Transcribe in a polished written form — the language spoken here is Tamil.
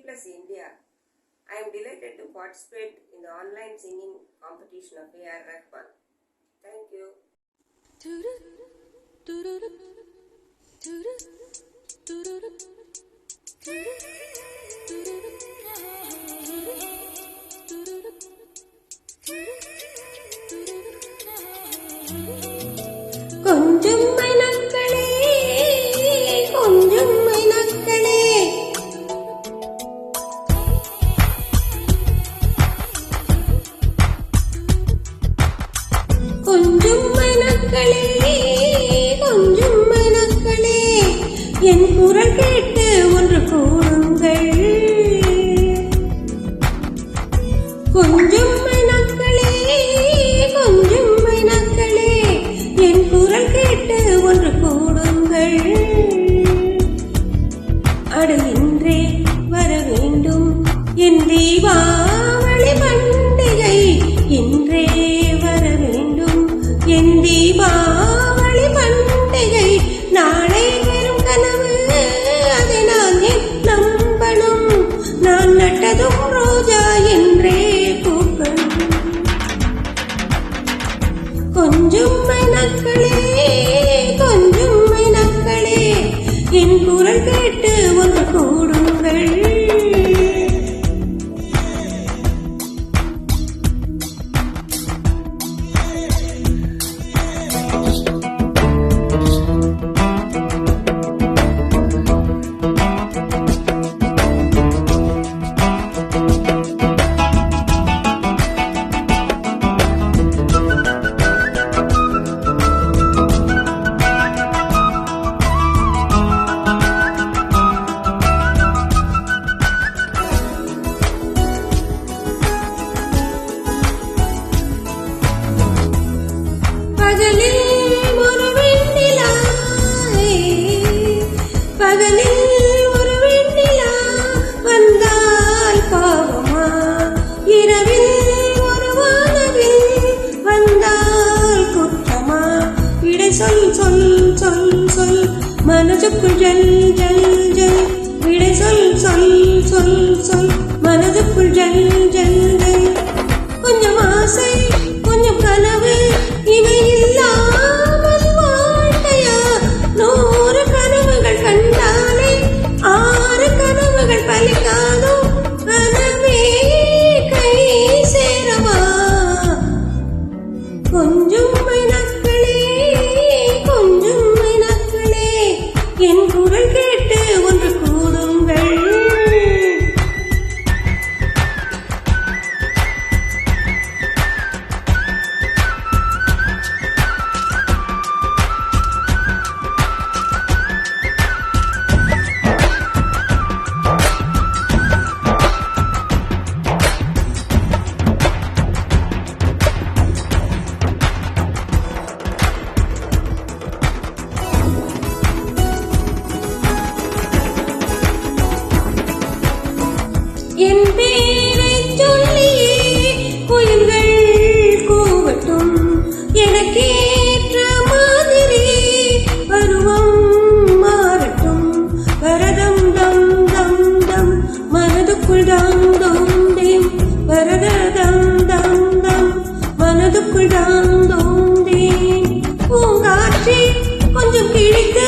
Plus India. I am delighted to participate in the online singing competition of A.R. Rahman. Thank you. கொஞ்சம் மைனக்களே கொஞ்சம் மைனக்களே கொஞ்சம் மைனக்களே கொஞ்சம் மைனக்களே என் குரல் கேட்டு ஒன்று கூறுங்கள் கொஞ்சம் மைனக்களே கொஞ்சம் மைனக்களே என் குரல் கேட்டு ஒன்று கூடுங்கள் அடு இன்றே வர வேண்டும் என் தீபாவளி பண்டிகை இன்றே வர வேண்டும் என் தீபாவளி பண்டிகை நாளை வரும் கனவு அதை நான் நம்பணும் நான் நட்டதும் ரோஜா என்றே பூக்கள் கொஞ்சம் மைனக்களே கொஞ்சம் மைனக்களே என் குரல் கேட்டு ஒன்று கூடுங்கள் பகலில் ஒரு வெண்ணிலா பகலில் ஒரு வெண்ணிலா வந்தால் பாவமா இரவில் ஒரு வானவில் வந்தால் குற்றமா இடை சொல் சொல் சொல் சொல் மனதுக்குள் ஜல் ஜல் ஜல் இடை சொல் சொல் சொல் சொல் மனதுக்குள் ஜல் ஜல் ஜல் கொஞ்சம் ஆசை கொஞ்சம் கனவு இவை இல்லாமல் வாழ்க்கையா 100 கனவுகள் கண்டாலே 6 கனவுகள் பலிக்காதோ கனவே கை சேரவா கொஞ்சம் மைனக்களே கொஞ்சம் மைனக்களே என் குரல் கேட்டு ஒன்று கூடுங்கள் என் பேரைச் சொல்லியே குயில்கள் கூவட்டும் எனக்கேற்ற மாதிரி பருவம் மாறட்டும் வரதம் தம் தம் தம் மனதுக்குள் தம் தம் தேம் வரதம் தம் தம் மனதுக்குள் தம் தம் தேம் பூங்காற்றே கொஞ்சம் கிழிக்க